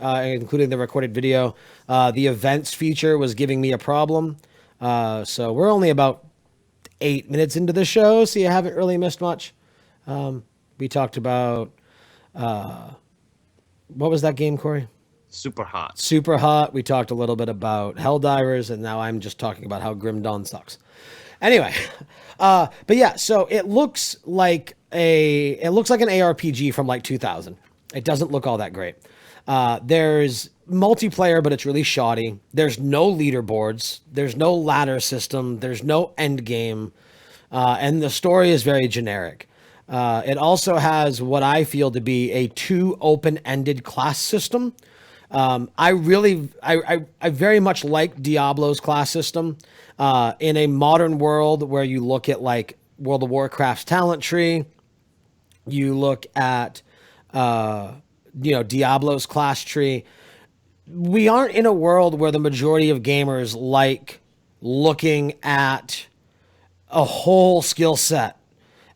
including the recorded video. The events feature was giving me a problem. So we're only about 8 minutes into the show, so you haven't really missed much. We talked about what was that game, Corey? Super hot. Super Hot. We talked a little bit about Helldivers, and now I'm just talking about how Grim Dawn sucks. Anyway, but yeah, so it looks like an ARPG from like 2000. It doesn't look all that great. There's multiplayer, but it's really shoddy. There's no leaderboards. There's no ladder system. There's no end game, and the story is very generic. It also has what I feel to be a too open-ended class system. I very much like Diablo's class system. In a modern world where you look at like World of Warcraft's talent tree, you look at, Diablo's class tree. We aren't in a world where the majority of gamers like looking at a whole skill set.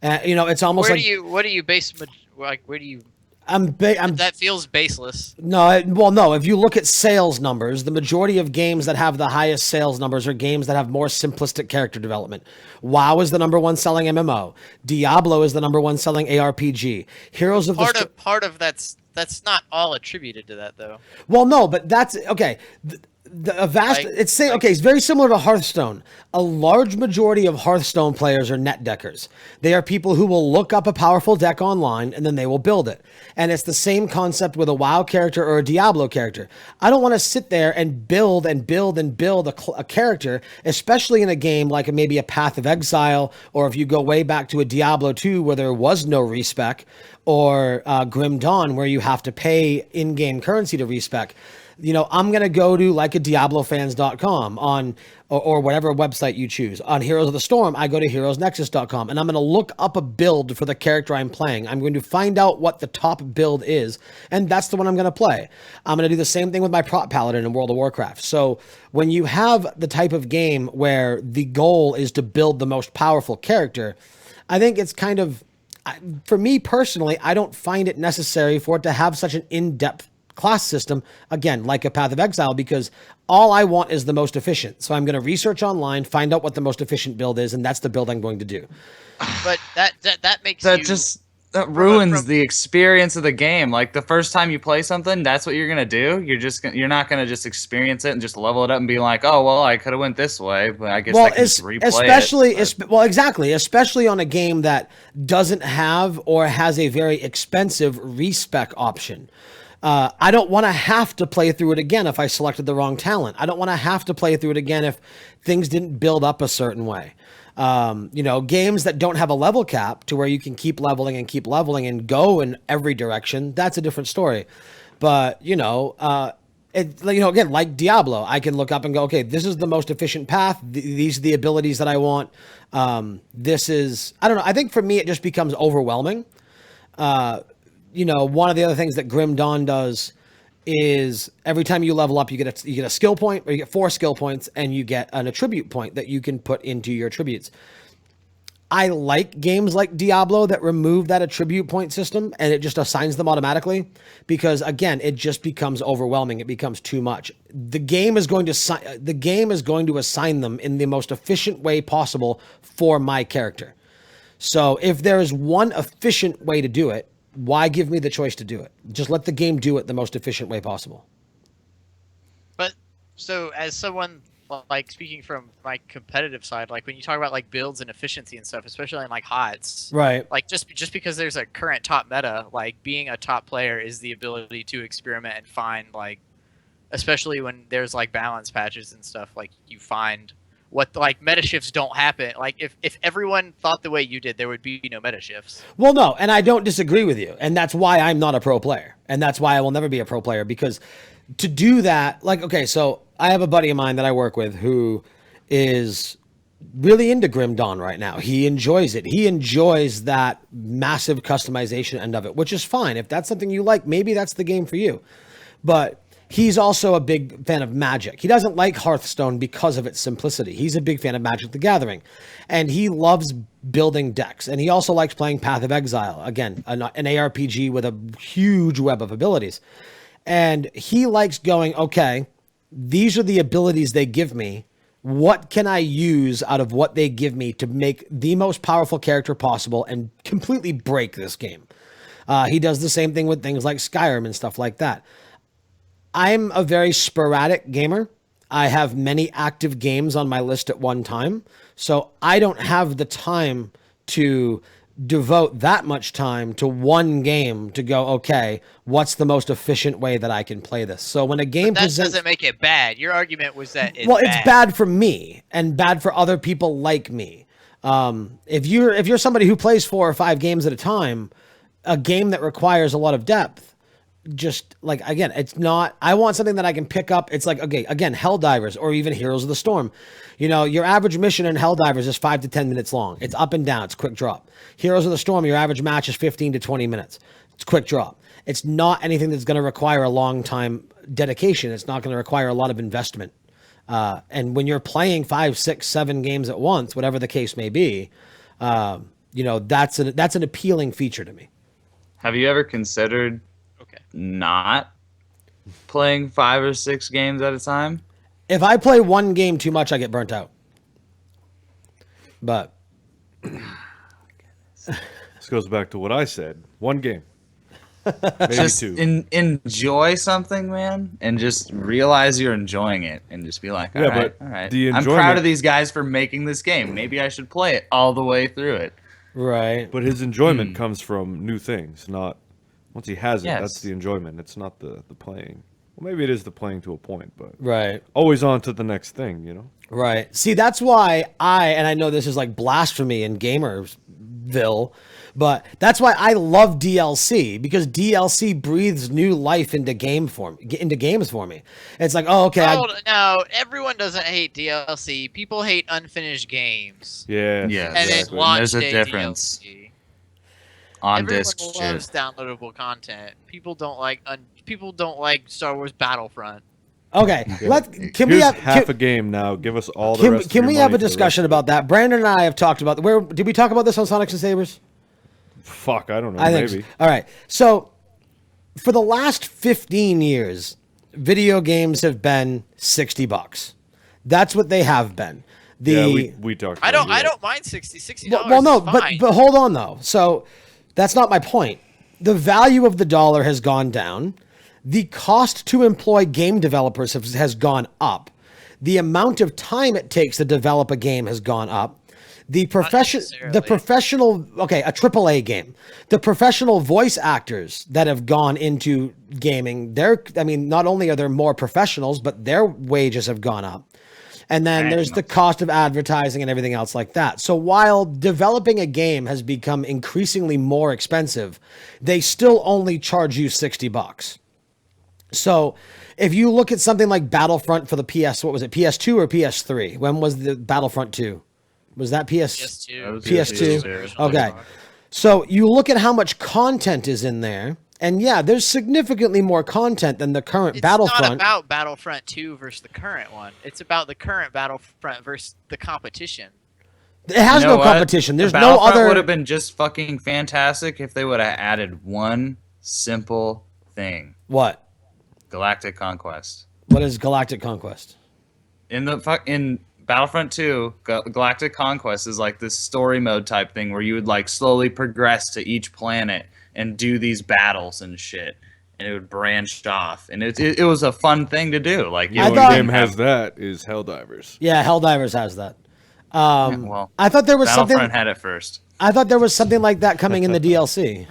It's almost Where like do you what do you base like where do you I'm that feels baseless. no. If you look at sales numbers, the majority of games that have the highest sales numbers are games that have more simplistic character development. WoW is the number one selling MMO. Diablo is the number one selling ARPG. Heroes of the Part of that's not all attributed to that though. Well, no, but that's okay. A vast, it's very similar to Hearthstone. A large majority of Hearthstone players are net deckers. They are people who will look up a powerful deck online and then they will build it. And it's the same concept with a WoW character or a Diablo character. I don't want to sit there and build and build and build a character, especially in a game like maybe a Path of Exile, or if you go way back to a Diablo 2 where there was no respec, or Grim Dawn where you have to pay in-game currency to respec. I'm going to go to like a DiabloFans.com or whatever website you choose. On Heroes of the Storm, I go to HeroesNexus.com and I'm going to look up a build for the character I'm playing. I'm going to find out what the top build is, and that's the one I'm going to play. I'm going to do the same thing with my prop paladin in World of Warcraft. So when you have the type of game where the goal is to build the most powerful character, I think it's kind of, for me personally, I don't find it necessary for it to have such an in-depth class system, again, like a Path of Exile, because all I want is the most efficient. So I'm going to research online, find out what the most efficient build is, and that's the build I'm going to do. But that makes That ruins the experience of the game. Like the first time you play something, that's what you're gonna do. You're not gonna just experience it and just level it up and be like, oh well, I could have went this way, but I guess I can just replay exactly, especially on a game that doesn't have or has a very expensive respec option. I don't want to have to play through it again if I selected the wrong talent. I don't want to have to play through it again if things didn't build up a certain way. Games that don't have a level cap to where you can keep leveling and go in every direction, that's a different story. But, again, like Diablo, I can look up and go, okay, this is the most efficient path. These are the abilities that I want. I don't know. I think for me, it just becomes overwhelming. One of the other things that Grim Dawn does is every time you level up, you get a skill point, or you get 4 skill points, and you get an attribute point that you can put into your attributes. I like games like Diablo that remove that attribute point system and it just assigns them automatically, because again, it just becomes overwhelming. It becomes too much. The game is going to assign them in the most efficient way possible for my character. So if there is one efficient way to do it, why give me the choice to do it? Just let the game do it the most efficient way possible. But so as someone like speaking from my competitive side, like when you talk about like builds and efficiency and stuff, especially in like HOTS, right? Like just because there's a current top meta, like being a top player is the ability to experiment and find like, especially when there's like balance patches and stuff, like you find what like meta shifts don't happen. Like if everyone thought the way you did, there would be no meta shifts. Well, no, and I don't disagree with you, and that's why I'm not a pro player, and that's why I will never be a pro player, because to do that, like, okay, so I have a buddy of mine that I work with who is really into Grim Dawn right now. He enjoys it. He enjoys that massive customization end of it, which is fine. If that's something you like, maybe that's the game for you. But he's also a big fan of Magic. He doesn't like Hearthstone because of its simplicity. He's a big fan of Magic the Gathering. And he loves building decks. And he also likes playing Path of Exile. Again, an ARPG with a huge web of abilities. And he likes going, okay, these are the abilities they give me. What can I use out of what they give me to make the most powerful character possible and completely break this game? He does the same thing with things like Skyrim and stuff like that. I'm a very sporadic gamer. I have many active games on my list at one time. So I don't have the time to devote that much time to one game to go, okay, what's the most efficient way that I can play this? So when a game doesn't make it bad. Your argument was that it's it's bad for me and bad for other people like me. If you're somebody who plays 4 or 5 games at a time, a game that requires a lot of depth, just like, again, it's not, I want something that I can pick up. It's like, okay, again, Helldivers or even Heroes of the Storm. You know, your average mission in Helldivers is 5 to 10 minutes long. It's up and down. It's quick drop. Heroes of the Storm, your average match is 15 to 20 minutes. It's quick drop. It's not anything that's going to require a long time dedication. It's not going to require a lot of investment. And when you're playing 5, 6, 7 games at once, whatever the case may be, you know, that's an appealing feature to me. Have you ever considered not playing 5 or 6 games at a time? If I play one game too much, I get burnt out. But this goes back to what I said. One game. Maybe just 2. Enjoy something, man, and just realize you're enjoying it, and just be like, all right. I'm proud of these guys for making this game. Maybe I should play it all the way through it. Right. But his enjoyment comes from new things, not once he has it. Yes. That's the enjoyment. It's not the playing. Well, maybe it is the playing to a point, but right. Always on to the next thing, you know? Right. See, that's why I know this is like blasphemy in Gamersville, but that's why I love DLC, because DLC breathes new life into games for me. It's like, oh, okay. No, everyone doesn't hate DLC. People hate unfinished games. Yeah. Yeah. And exactly. launch There's a day difference. DLC. On Everyone disc loves shit. downloadable content. People don't like Star Wars Battlefront. Okay. Yeah. Can we have half a game now? Give us all the rest. Can we have a discussion about that? Brandon and I have talked about where did we talk about this on Sonics and Sabers? Fuck, I don't know. I think Maybe. so. All right. So for the last 15 years, video games have been $60. That's what they have been. We talked. I don't mind $60. Well, no, fine. but hold on though. So that's not my point. The value of the dollar has gone down. The cost to employ game developers has gone up. The amount of time it takes to develop a game has gone up. A AAA game. The professional voice actors that have gone into gaming, not only are there more professionals, but their wages have gone up. And then there's the cost of advertising and everything else like that. So while developing a game has become increasingly more expensive, they still only charge you $60. So if you look at something like Battlefront for the PS2 or PS3? When was the Battlefront 2? Was that PS2? PS2. Okay. So you look at how much content is in there, and yeah, there's significantly more content than the current Battlefront. It's not about Battlefront 2 versus the current one. It's about the current Battlefront versus the competition. It has no competition. There's no Battlefront other. Would have been just fucking fantastic if they would have added one simple thing. What? Galactic Conquest. What is Galactic Conquest? In Battlefront 2, Galactic Conquest is like this story mode type thing where you would like slowly progress to each planet and do these battles and shit, and it would branch off, and it was a fun thing to do. Like, the only game has that is Helldivers. Yeah, Helldivers has that. Well, I thought there was Battlefront had it first. I thought there was something like that coming in the DLC.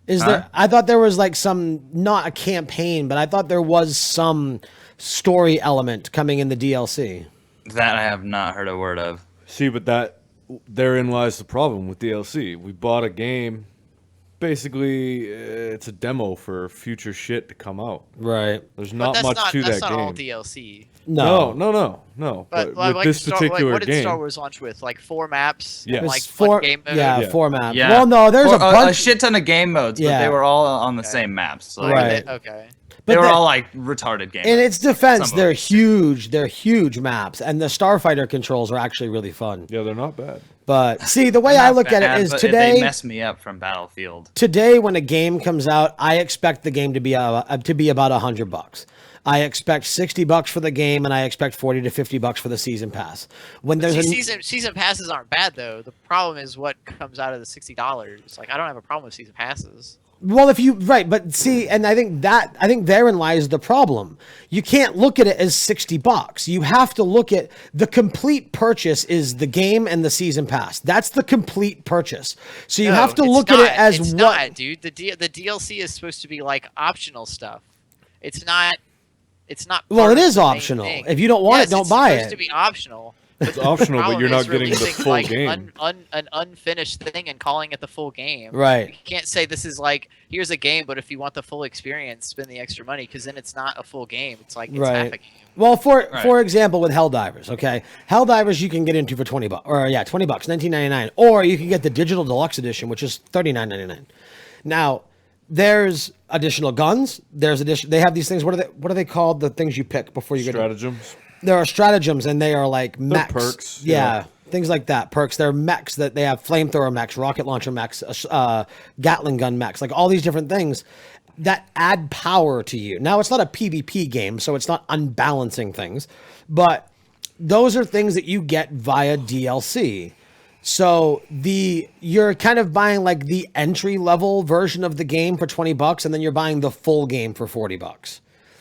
I thought there was like not a campaign, but I thought there was some story element coming in the DLC. That I have not heard a word of. See, but therein lies the problem with DLC. We bought a game. Basically, it's a demo for future shit to come out. Right. There's not much to that game. That's not all DLC. No. But like with this particular what did game, Star Wars launch with? Like 4 maps? Yeah. And like 4 game mode? Yeah, 4 maps. Yeah. Well, no, there's a bunch. A shit ton of game modes, but they were all on the same maps. So Right. Okay. They were all like retarded games. In its defense, they're huge. They're huge maps, and the Starfighter controls are actually really fun. Yeah, they're not bad. But see, the way I look at it is today. They mess me up from Battlefield. Today, when a game comes out, I expect the game to be about $100. I expect $60 for the game, and I expect $40 to $50 for the season pass. When there's season passes aren't bad though. The problem is what comes out of the $60. Like I don't have a problem with season passes. Well, but see, and I think therein lies the problem. You can't look at it as $60. You have to look at the complete purchase is the game and the season pass. That's the complete purchase. So you have to look at it as it's not, dude. The DLC is supposed to be like optional stuff. It's not. Well, it is optional. If you don't want it, don't buy it. It's supposed to be optional. It's optional, but you're not getting the full game. An unfinished thing and calling it the full game. Right. You can't say this is like, here's a game, but if you want the full experience, spend the extra money, because then it's not a full game. It's like, it's half a game. Well, for example, with Helldivers, okay? Helldivers you can get into for $20, $19.99, or you can get the digital deluxe edition, which is $39.99. Now, there's additional guns. They have these things. What are they called? The things you pick before you get stratagems. There are stratagems, and they are like mechs. Perks. Yeah, things like that. Perks. They're mechs that they have flamethrower mechs, rocket launcher mechs, Gatling gun mechs, like all these different things that add power to you. Now, it's not a PvP game, so it's not unbalancing things, but those are things that you get via DLC. So you're kind of buying like the entry level version of the game for $20, and then you're buying the full game for $40.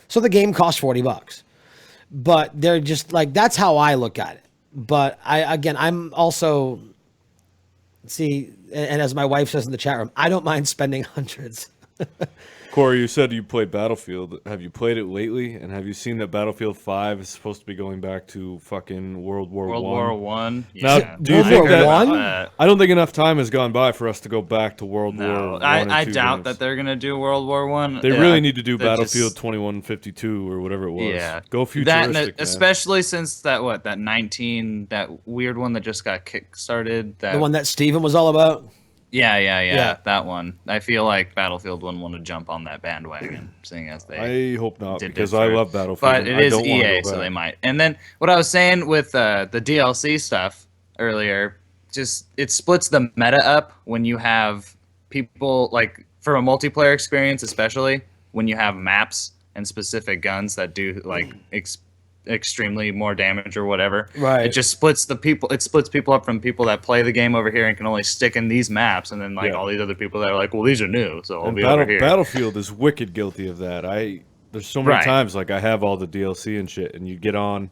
So the game costs $40. But they're just like, that's how I look at it. But I'm also, see, and as my wife says in the chat room, I don't mind spending hundreds. Corey, you said you played Battlefield. Have you played it lately? And have you seen that Battlefield 5 is supposed to be going back to fucking World War One? Now, Yeah. do you think that? War I don't think enough time has gone by for us to go back to World War One. I doubt that they're gonna do World War One. They really need to do Battlefield 2152 or whatever it was. Yeah, go futuristic. Especially since that weird one that just got kickstarted. The one that Steven was all about. Yeah, that one. I feel like Battlefield wouldn't want to jump on that bandwagon, seeing as they. I hope not, because I love Battlefield. But it is EA, so they might. And then what I was saying with the DLC stuff earlier, just it splits the meta up when you have people like for a multiplayer experience, especially when you have maps and specific guns that do like extremely more damage or whatever. Right. It just splits people up from people that play the game over here and can only stick in these maps, and then all these other people that are like, well, these are new, so I'll be over here. Battlefield is wicked guilty of that. There's so many times like I have all the DLC and shit, and you get on,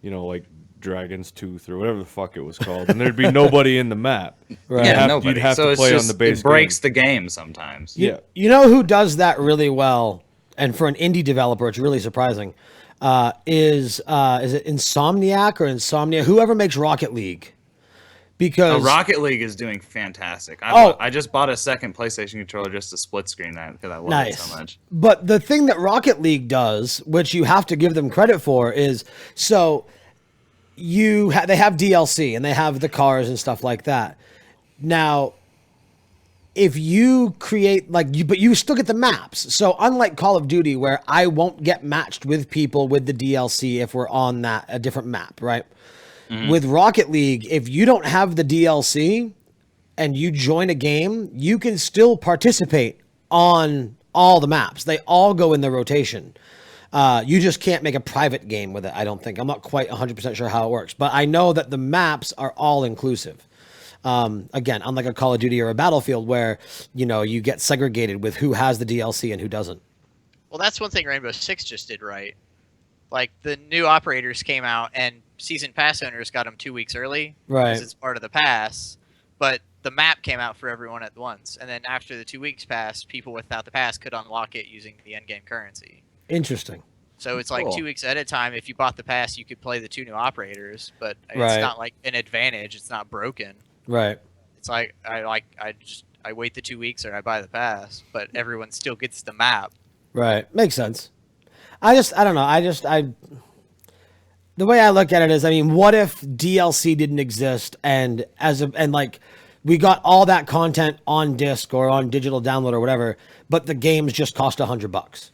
like Dragon's Tooth or whatever the fuck it was called, and there'd be nobody in the map. Right. Yeah, nobody. You'd have to play on the base. It breaks the game sometimes. You know who does that really well, and for an indie developer, it's really surprising. Is it Insomniac or Insomnia? Whoever makes Rocket League, because Rocket League is doing fantastic. I just bought a second PlayStation controller just to split screen that because I love it so much. But the thing that Rocket League does, which you have to give them credit for, is they have DLC and they have the cars and stuff like that. Now, if you create but you still get the maps. So unlike Call of Duty, where I won't get matched with people with the DLC if we're on a different map, right? Mm-hmm. With Rocket League, if you don't have the DLC and you join a game, you can still participate on all the maps. They all go in the rotation. You just can't make a private game with it, I don't think. I'm not quite 100% sure how it works, but I know that the maps are all inclusive. Again, unlike a Call of Duty or a Battlefield where, you get segregated with who has the DLC and who doesn't. Well, that's one thing Rainbow Six just did right. Like, the new operators came out, and Season Pass owners got them 2 weeks early. Right. Because it's part of the pass. But the map came out for everyone at once. And then after the 2 weeks passed, people without the pass could unlock it using the endgame currency. Interesting. So it's like 2 weeks at a time. If you bought the pass, you could play the two new operators. But it's Right. not like an advantage. It's not broken. Right. It's like I wait the 2 weeks or I buy the pass, but everyone still gets the map. Right. Makes sense. I don't know. The way I look at it is, what if DLC didn't exist and we got all that content on disc or on digital download or whatever, but the games just cost $100?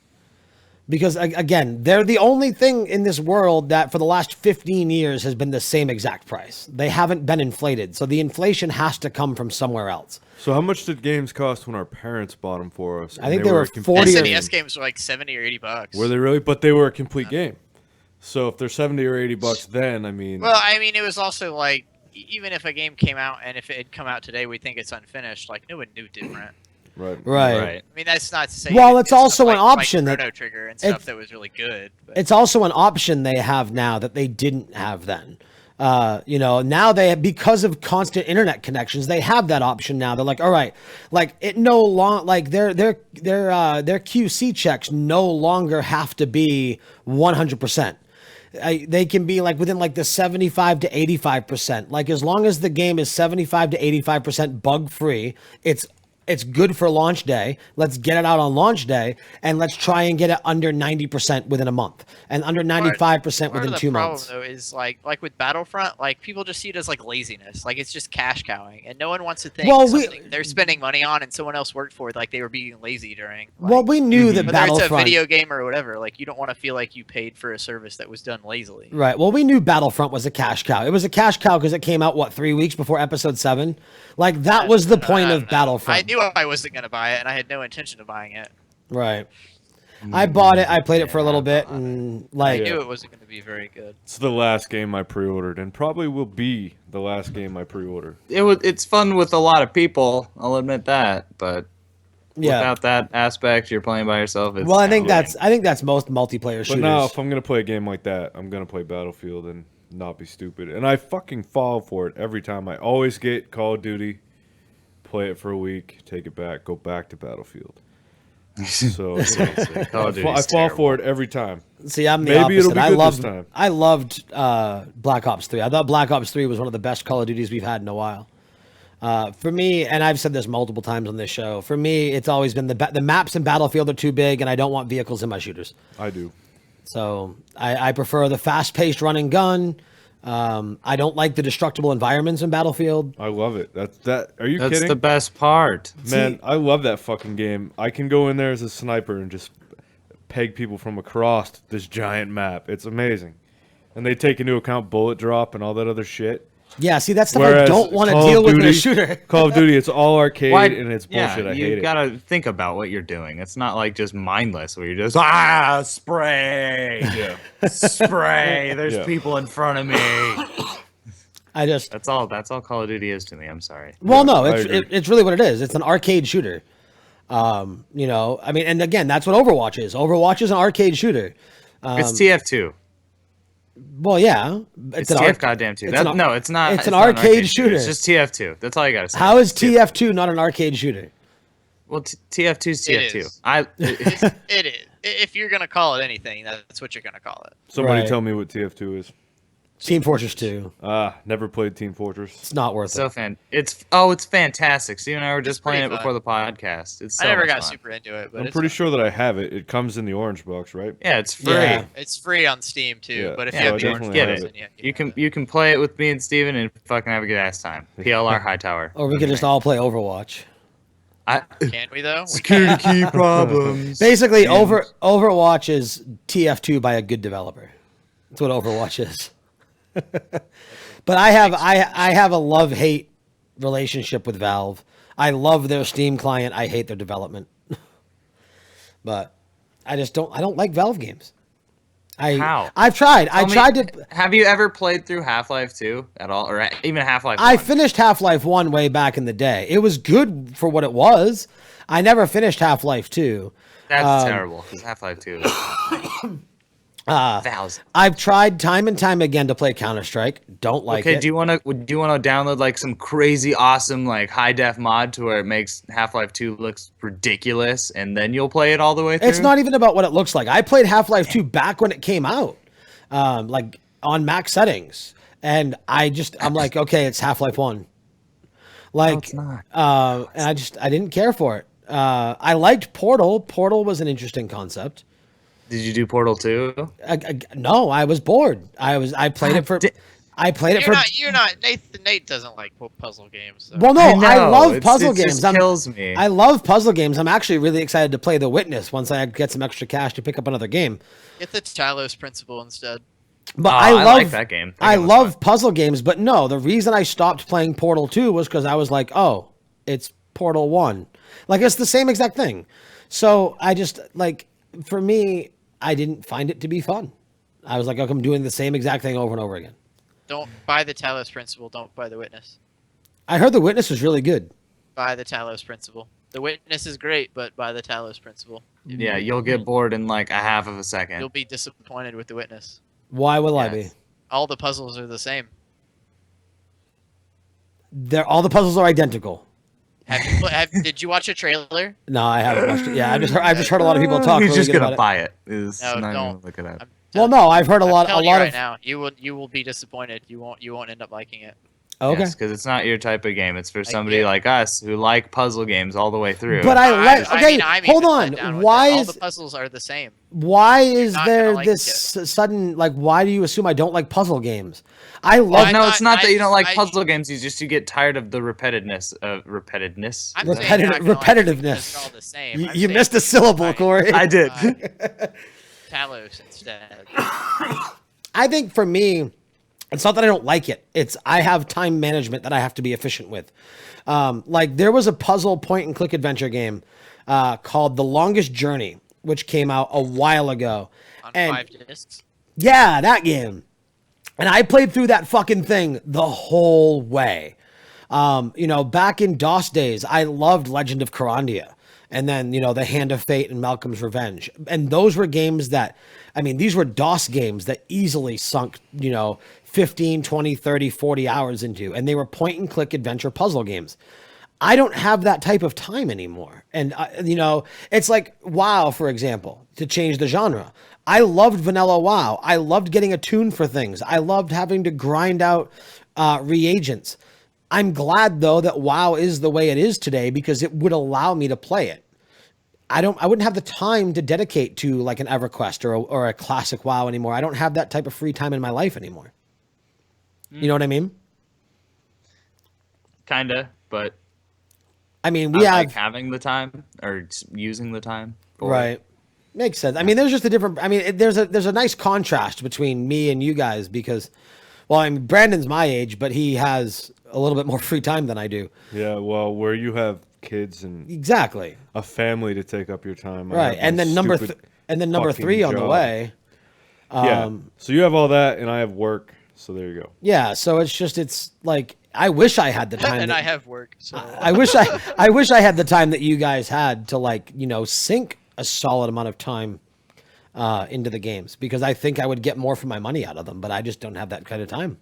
Because again, they're the only thing in this world that for the last 15 years has been the same exact price. They haven't been inflated. So the inflation has to come from somewhere else. So how much did games cost when our parents bought them for us? I think they were 40 SNES games were like $70 or $80. Were they really? But they were a complete game. So if they're $70 or $80 then, I mean... Well, I mean, it was also like, even if a game came out and if it had come out today, we think it's unfinished, like, no one knew different. Right. I mean, that's not to say. Well, it's also an option like that Chrono Trigger and stuff that was really good. But. It's also an option they have now that they didn't have then. Now they have, because of constant internet connections, they have that option now. They're like, all right, like it no long like their QC checks no longer have to be 100%. They can be like within like the 75 to 85%. Like as long as the game is 75 to 85% bug free, it's good for launch day. Let's get it out on launch day, and let's try and get it under 90% within a month, and under 95% within 2 months. The problem, though, is like with Battlefront, like people just see it as like laziness, like it's just cash cowing, and no one wants to think something they're spending money on and someone else worked for it, like they were being lazy during. Like, well, we knew that Battlefront, it's a video game or whatever, like you don't want to feel like you paid for a service that was done lazily. Right. Well, we knew Battlefront was a cash cow. It was a cash cow because it came out 3 weeks before Episode 7. Like that was the point of Battlefront. I knew I wasn't going to buy it, and I had no intention of buying it. Right. I bought it. I played it for a little bit, and like I knew it wasn't going to be very good. It's the last game I pre-ordered, and probably will be the last game I pre-order. It's fun with a lot of people. I'll admit that, but without that aspect, you're playing by yourself. Well, I think that's most multiplayer shooters. But now, if I'm gonna play a game like that, I'm gonna play Battlefield and not be stupid. And I fucking fall for it every time. I always get Call of Duty, play it for a week, take it back, go back to Battlefield. So I fall for it every time. See, I'm the Maybe opposite. It'll be good this time. I loved Black Ops 3. I thought Black Ops 3 was one of the best Call of Duties we've had in a while. For me, and I've said this multiple times on this show, for me, it's always been the maps in Battlefield are too big, and I don't want vehicles in my shooters. I do. So I prefer the fast-paced run and gun. I don't like the destructible environments in Battlefield. I love it. Are you kidding? That's the best part. Man, I love that fucking game. I can go in there as a sniper and just peg people from across this giant map. It's amazing. And they take into account bullet drop and all that other shit. Yeah, see, that's stuff I don't want to deal with in a shooter. Call of Duty, it's all arcade and it's bullshit. I hate it. You gotta think about what you're doing. It's not like just mindless where you're just spray, spray. There's people in front of me. That's all Call of Duty is to me. I'm sorry. Well, no, it's really what it is. It's an arcade shooter. I mean, and again, that's what Overwatch is. Overwatch is an arcade shooter. It's TF2. Well, yeah, it's TF goddamn 2. No, it's not. It's an arcade shooter. It's just TF2. That's all you gotta say. How is TF2 not an arcade shooter? Well, TF2's TF2. It is. If you're gonna call it anything, that's what you're gonna call it. Somebody tell me what TF2 is. Team Fortress 2. Never played Team Fortress. It's not worth it. It's fantastic. Steve and I were just playing it before the podcast. It's so I never got fun. super into it, but I'm pretty sure that I have it. It comes in the orange box, right? Yeah, it's free. Yeah. It's free on Steam too. Yeah. But if Yeah, you have the I orange definitely box, have then You can play it with me and Steven and fucking have a good ass time. PLR Hightower. Or we could just all play Overwatch. Can we though? Security key problems. Basically, Overwatch is TF2 by a good developer. That's what Overwatch is. But I have a love-hate relationship with Valve. I love their Steam client. I hate their development. But I don't like Valve games. How? I've tried. Have you ever played through Half-Life 2 at all, or even Half-Life 1? I finished Half-Life 1 way back in the day. It was good for what it was. I never finished Half-Life 2. That's terrible, because Half-Life 2 is... I've tried time and time again to play Counter-Strike. Don't like it. Do you want to download like some crazy awesome like high def mod to where it makes Half-Life 2 looks ridiculous, and then you'll play it all the way through? It's not even about what it looks like. I played Half-Life 2 back when it came out, like on max settings, and I'm like, okay, it's Half-Life 1. Like, no, it's not. And I didn't care for it. I liked Portal. Portal was an interesting concept. Did you do Portal 2? No, I was bored. I played it for. I played it You're not. Nate doesn't like puzzle games. So. Well, no, I love puzzle it games. Just kills me. I love puzzle games. I'm actually really excited to play The Witness once I get some extra cash to pick up another game. Get the Talos Principle instead. But I like that game. I love puzzle games, but no, the reason I stopped playing Portal 2 was because I was like, oh, it's Portal 1. Like, it's the same exact thing. So I just, like, for me, I didn't find it to be fun. I was like, okay, I'm doing the same exact thing over and over again. Don't buy the Talos Principle. Don't buy The Witness. I heard The Witness was really good. Buy the Talos Principle. The Witness is great, but buy the Talos Principle. Yeah, you'll get bored in like a half of a second. You'll be disappointed with The Witness. Why will I be? All the puzzles are the same. All the puzzles are identical. Did you watch a trailer? No, I haven't watched it. Yeah, I've just heard a lot of people talk. He's really just good gonna about buy it. Is No, not don't. even look it up. Well, no, I've heard a lot I'm telling of. you right now, you will be disappointed. You won't end up liking it. Okay. Yes, because it's not your type of game. It's for somebody like us who like puzzle games all the way through. But I like. Okay, I'm hold even let down on. with Why it. All is the puzzles are the same? why is not there gonna like this sudden like? Why do you assume I don't like puzzle games? I love. Why no, not? it's not that you don't like I- puzzle games. You get tired of the repetitiveness. Repetitiveness. I'm saying you're not gonna like it because Repetitiveness. they're all the same. You, I'm you saying missed a syllable, buy- Corey. I did. buy Talos instead. I think for me, it's not that I don't like it. It's I have time management that I have to be efficient with. Like there was a puzzle point and click adventure game called The Longest Journey, which came out a while ago. On And 5 discs. yeah, that game. And I played through that fucking thing the whole way. Back in DOS days, I loved Legend of Carandia. And then, The Hand of Fate and Malcolm's Revenge. And those were games that, these were DOS games that easily sunk, 15, 20, 30, 40 hours into. And they were point and click adventure puzzle games. I don't have that type of time anymore. And, it's like WoW, for example, to change the genre. I loved vanilla WoW. I loved getting attuned for things. I loved having to grind out reagents. I'm glad though that WoW is the way it is today because it would allow me to play it. I wouldn't have the time to dedicate to like an EverQuest or a classic WoW anymore. I don't have that type of free time in my life anymore. You know what I mean? Kinda, but we like having the time or using the time. Right. Makes sense. There's just a different. There's a nice contrast between me and you guys because, Brandon's my age, but he has a little bit more free time than I do. Yeah, well, where you have kids and exactly a family to take up your time, right? And then number 3 on the way. Yeah. So you have all that, and I have work. So there you go. Yeah. So it's like I wish I had the time. And I have work. So I wish I had the time that you guys had to sink a solid amount of time into the games because I think I would get more for my money out of them, but I just don't have that kind of time.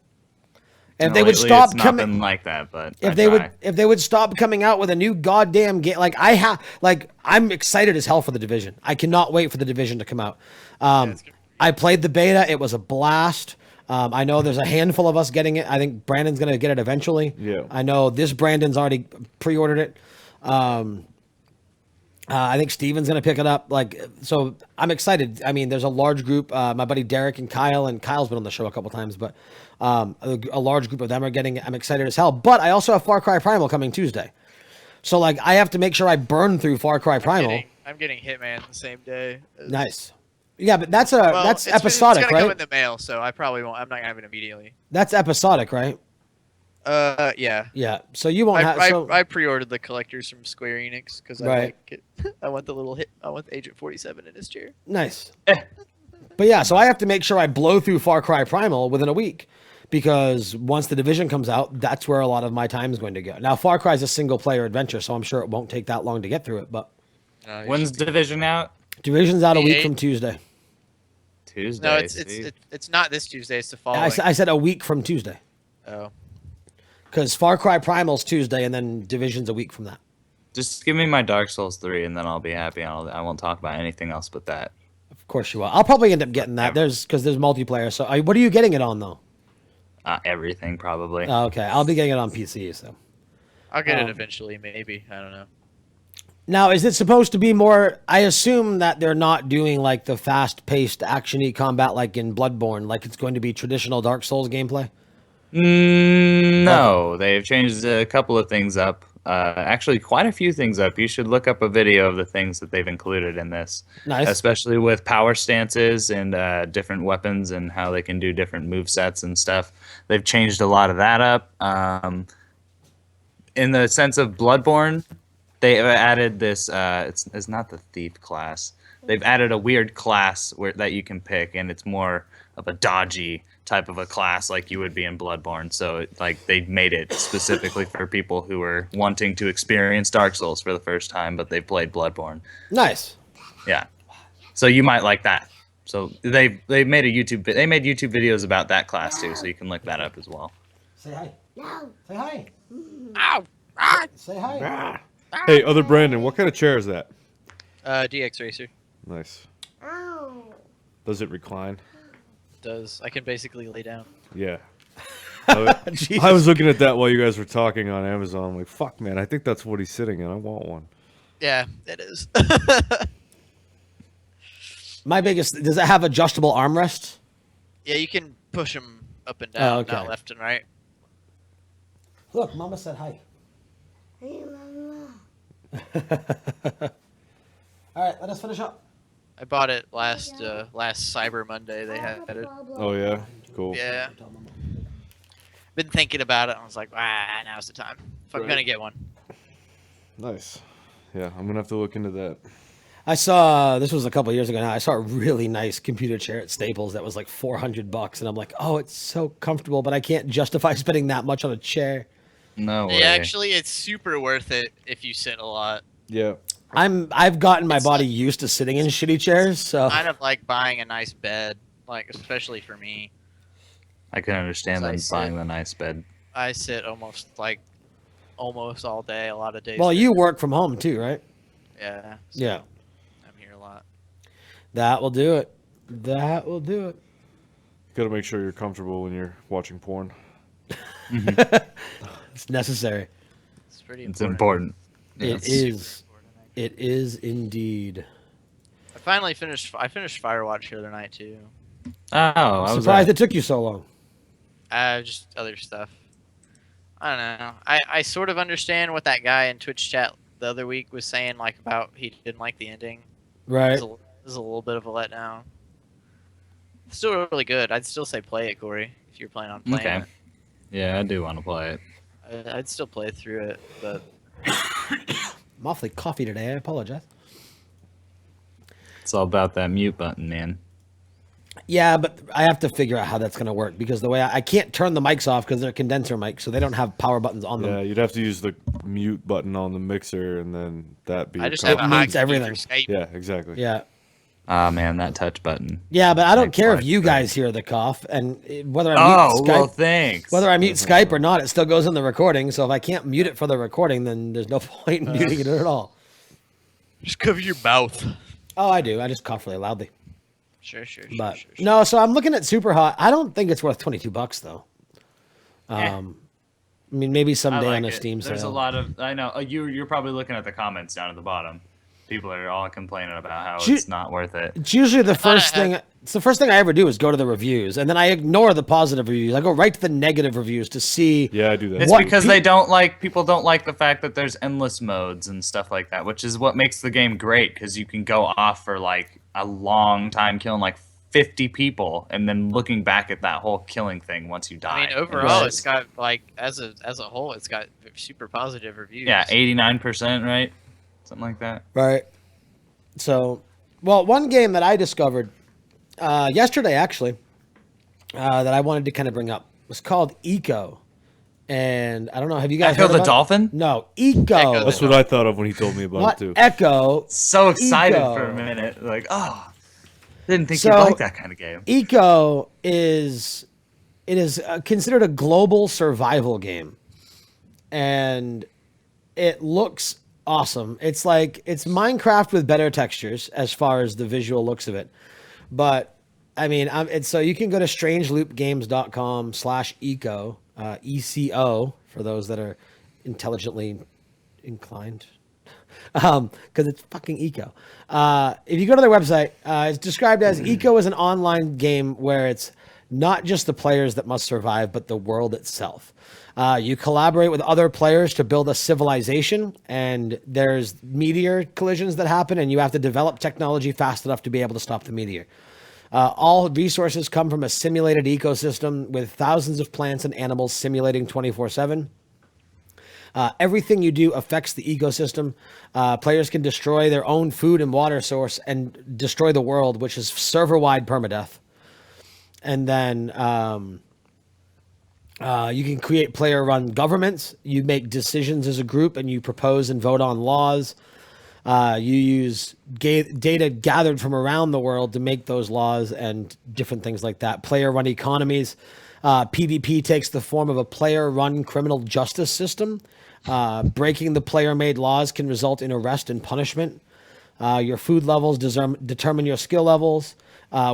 If they would stop coming like that, but if they would stop coming out with a new goddamn game, I'm excited as hell for the Division. I cannot wait for the Division to come out. I played the beta; it was a blast. I know there's a handful of us getting it. I think Brandon's gonna get it eventually. Yeah. I know this Brandon's already pre-ordered it. I think Steven's going to pick it up. So I'm excited. There's a large group, my buddy Derek and Kyle's been on the show a couple times, but a large group of them are getting it. I'm excited as hell. But I also have Far Cry Primal coming Tuesday. So I have to make sure I burn through Far Cry Primal. I'm getting Hitman the same day. Nice. Yeah, but that's episodic, it's gonna right? come in the mail, so I probably won't. I'm not gonna have it immediately. That's episodic, right? Yeah. Yeah. So you won't have. I pre-ordered the collectors from Square Enix because I like it. I want the little hit. I want the Agent 47 in his chair. Nice. But yeah, so I have to make sure I blow through Far Cry Primal within a week because once the Division comes out, that's where a lot of my time is going to go. Now, Far Cry is a single player adventure, so I'm sure it won't take that long to get through it. But when's Division out? Division's out a week from Tuesday. Tuesday. No, it's not this Tuesday. It's the following. I said a week from Tuesday. Oh. Because Far Cry Primal's Tuesday, and then Division's a week from that. Just give me my Dark Souls 3, and then I'll be happy. I won't talk about anything else but that. Of course you will. I'll probably end up getting that. Because there's multiplayer. So what are you getting it on though? Everything probably. Oh, okay, I'll be getting it on PC. So I'll get it eventually, maybe. I don't know. Now, is it supposed to be more? I assume that they're not doing like the fast-paced, action-y combat like in Bloodborne. Like it's going to be traditional Dark Souls gameplay. No, they've changed a couple of things up. Actually, quite a few things up. You should look up a video of the things that they've included in this. Nice. Especially with power stances and different weapons and how they can do different move sets and stuff. They've changed a lot of that up. In the sense of Bloodborne, they added this. It's not the thief class. They've added a weird class that you can pick, and it's more of a dodgy type of a class like you would be in Bloodborne. So they made it specifically for people who are wanting to experience Dark Souls for the first time, but they played Bloodborne. Nice. Yeah. So you might like that. So they made YouTube videos about that class too, so you can look that up as well. Say hi. No. Say hi. Ow! Ah! Say hi. Hey, other Brandon, what kind of chair is that? DX Racer. Nice. Does it recline? Does. I can basically lay down. Yeah. I was looking at that while you guys were talking on Amazon. I'm like, fuck, man, I think that's what he's sitting in. I want one. Yeah, it is. My biggest, does it have adjustable armrests? Yeah, you can push them up and down, okay. not left and right. Look, Mama said hi. Hey, Mama. All right, let us finish up. I bought it last Cyber Monday. They had it. Oh, yeah? Cool. Yeah. Been thinking about it. I was like, now's the time. If I'm gonna get one. Nice. Yeah, I'm going to have to look into that. I saw, this was a couple years ago now, I saw a really nice computer chair at Staples that was like $400, and I'm like, oh, it's so comfortable, but I can't justify spending that much on a chair. No way. Yeah, actually, it's super worth it if you sit a lot. Yeah. I've gotten my body used to sitting in shitty chairs, so Kind of like buying a nice bed, like especially for me. I can understand them Nice buying sit. the nice bed. I sit almost all day, a lot of days. well, you work from home too, right? Yeah. So Yeah. I'm here a lot. That will do it. That will do it. Got to make sure you're comfortable when you're watching porn. It's necessary. It's pretty It's important. important. It is. It is indeed. I finished Firewatch the other night too. Oh, I was Surprised it took you so long. Just other stuff. I don't know. I sort of understand what that guy in Twitch chat the other week was saying, like about he didn't like the ending. Right. This is a little bit of a letdown. It's still really good. I'd still say play it, Corey, if you're planning on playing Okay. it. Yeah, I do want to play it. I'd still play through it, but I'm awfully coffee today. I apologize. It's all about that mute button, man. Yeah, but I have to figure out how that's going to work because the way I can't turn the mics off because they're condenser mics, so they don't have power buttons on them. Yeah, you'd have to use the mute button on the mixer, and then that be. I just your have a It high mutes everything. for Skype. Yeah, exactly. Yeah. Ah, man, that touch button. Yeah, but I don't Makes care life if you better. guys hear the cough, and whether I Oh, mute Skype, well, thanks. whether I mute Skype or not, it still goes in the recording. So if I can't mute it for the recording, then there's no point in muting it at all. Just cover your mouth. Oh, I do. I just cough really loudly. Sure. But no, so I'm looking at Super Hot. I don't think it's worth $22 though. I mean, maybe I someday like on a it. Steam sale. There's a lot of. I know you're probably looking at the comments down at the bottom. People are all complaining about how Ju- it's not worth it. It's usually the first I had- thing. It's the first thing I ever do is go to the reviews, and then I ignore the positive reviews. I go right to the negative reviews to see. Yeah, I do that. It's What because pe- people don't like the fact that there's endless modes and stuff like that, which is what makes the game great because you can go off for like a long time killing like 50 people and then looking back at that whole killing thing once you die. I mean, overall, Right. it's got like as a whole, it's got super positive reviews. Yeah, 89%, right? Something like that. Right. So, well, one game that I discovered yesterday, actually, that I wanted to kind of bring up was called Eco. And I don't know, have you guys Echo heard the about it? Dolphin? No, Eco. Echo That's what I thought of when he told me about Not it too. Echo. So excited Eco. for a minute. Like, oh, didn't think So- you'd like that kind of game. Eco is considered a global survival game, and it looks awesome. It's Minecraft with better textures as far as the visual looks of it. But I mean, so you can go to strangeloopgames.com/eco, ECO for those that are intelligently inclined. Because it's fucking Eco. If you go to their website, it's described as Eco is an online game where it's not just the players that must survive, but the world itself. You collaborate with other players to build a civilization, and there's meteor collisions that happen, and you have to develop technology fast enough to be able to stop the meteor. All resources come from a simulated ecosystem with thousands of plants and animals simulating 24/7. Everything you do affects the ecosystem. Players can destroy their own food and water source and destroy the world, which is server-wide permadeath. And then you can create player-run governments. You make decisions as a group, and you propose and vote on laws. You use data gathered from around the world to make those laws and different things like that. Player-run economies. PvP takes the form of a player-run criminal justice system. Breaking the player-made laws can result in arrest and punishment. Your food levels determine your skill levels,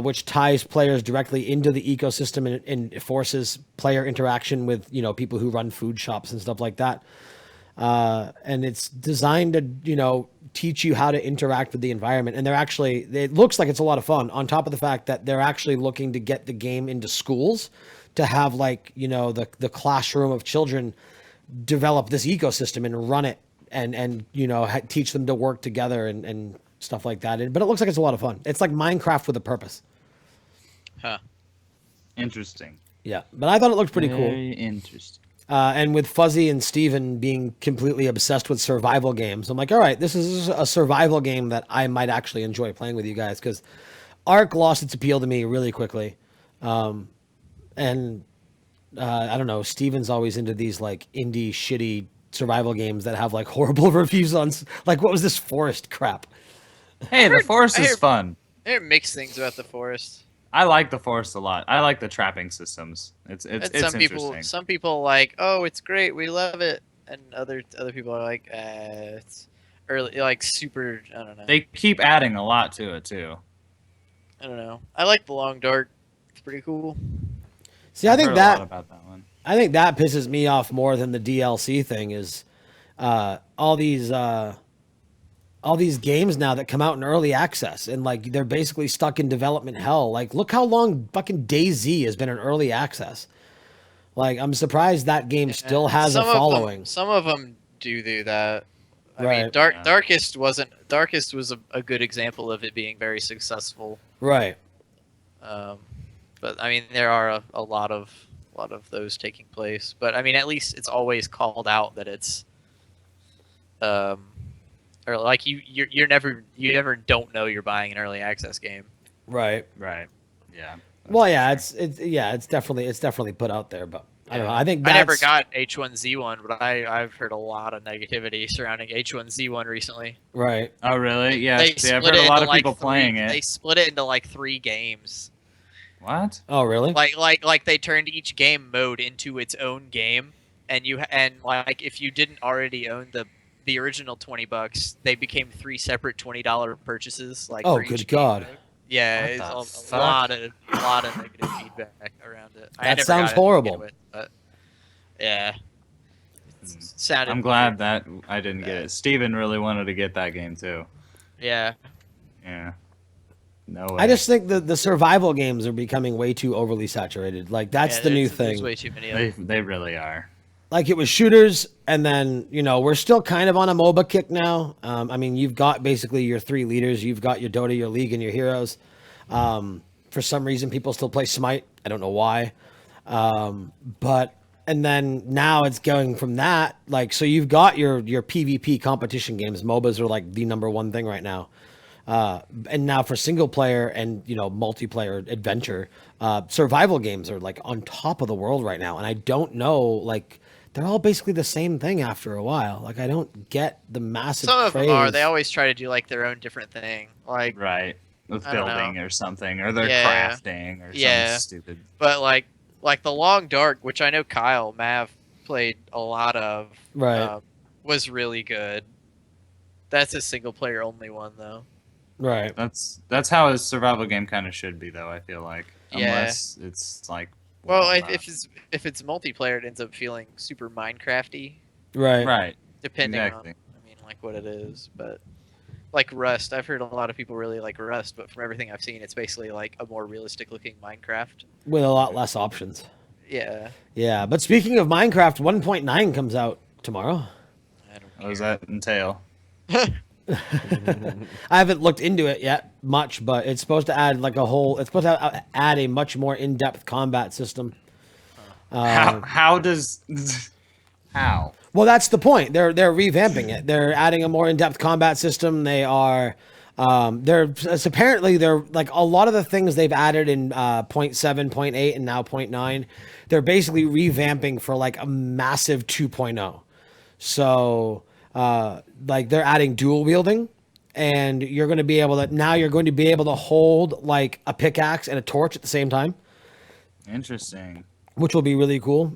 which ties players directly into the ecosystem and forces player interaction with, people who run food shops and stuff like that. And it's designed to, teach you how to interact with the environment. And it looks like it's a lot of fun, on top of the fact that they're actually looking to get the game into schools to have the classroom of children develop this ecosystem and run it and teach them to work together and stuff like that. But it looks like it's a lot of fun. It's like Minecraft with a purpose. Huh. Interesting. Yeah, but I thought it looked pretty cool. Very interesting. And with Fuzzy and Steven being completely obsessed with survival games, I'm like, all right, this is a survival game that I might actually enjoy playing with you guys, because Ark lost its appeal to me really quickly. And I don't know, Steven's always into these like indie shitty survival games that have like horrible reviews on, like, what was this Forest crap? Hey, the forest is fun. I hear mixed things about the forest. I like the forest a lot. I like the trapping systems. It's And interesting. some people are like, oh, it's great, we love it, and other people are like, it's early, like super. I don't know. They keep adding a lot to it too. I don't know. I like the Long Dark. It's pretty cool. See, I think heard a lot about that one. I think that pisses me off more than the DLC thing is all these games now that come out in early access, and like they're basically stuck in development hell. Like, look how long fucking DayZ has been in early access. Like, I'm surprised that game still has a following. Some of them do that. I Right. mean, Darkest was a good example of it being very successful. Right. But I mean, there are a lot of those taking place. But I mean, at least it's always called out that it's, or like you never don't know you're buying an early access game. Right. Right. Yeah. Well, yeah, it's definitely put out there, but I don't know. I think I never got H1Z1, but I've heard a lot of negativity surrounding H1Z1 recently. right. Oh, really? Yeah. They See, I've split heard it a lot into, of people like, playing They it. split it into like 3 games. What? Oh, really? Like they turned each game mode into its own game, and like if you didn't already own the original $20, they became 3 separate $20 purchases. Like, Oh, for each good game God. mode. Yeah, What it's the a fuck? lot of negative feedback around it. I That never sounds got it to horrible. begin with, but yeah, it sounded. I'm glad that I didn't get bad. it. Steven really wanted to get that game too. Yeah, Yeah. No way. I just think the survival games are becoming way too overly saturated. Like, that's the new There's thing. way too many of them. They really are. Like, it was shooters, and then we're still kind of on a MOBA kick now. I mean, you've got basically your 3 leaders. You've got your Dota, your League, and your heroes. For some reason, people still play Smite. I don't know why. And then now it's going from that. Like, so you've got your PvP competition games. MOBAs are like the number one thing right now. And now for single player and multiplayer adventure, survival games are like on top of the world right now. And I don't know, like, they're all basically the same thing after a while. Like, I don't get the massive Some of craze. them are. They always try to do like their own different thing. Like, Right. With I don't building or something, or they're Yeah. crafting or Yeah. something stupid. but like the Long Dark, which I know Kyle Mav played a lot of, Right. was really good. That's a single player only one though. Right. That's how a survival game kind of should be, though. I feel like, Yeah. unless it's like. Well, not. if it's multiplayer, it ends up feeling super Minecrafty, Right. Right. depending Exactly. on, I mean, like what it is. But like Rust. I've heard a lot of people really like Rust, but from everything I've seen, it's basically like a more realistic looking Minecraft. with a lot less options. Yeah. Yeah, but speaking of Minecraft, 1.9 comes out tomorrow. I don't What does that entail? I haven't looked into it yet much, but it's supposed to add like a whole. It's supposed to add a much more in-depth combat system. How does how? Well, that's the point. They're revamping it. They're adding a more in-depth combat system. They are. Apparently they're like a lot of the things they've added in 0.7, 0.8, and now 0.9. They're basically revamping for like a massive 2.0. So like they're adding dual wielding, and you're going to be able to hold like a pickaxe and a torch at the same time, Interesting. which will be really cool.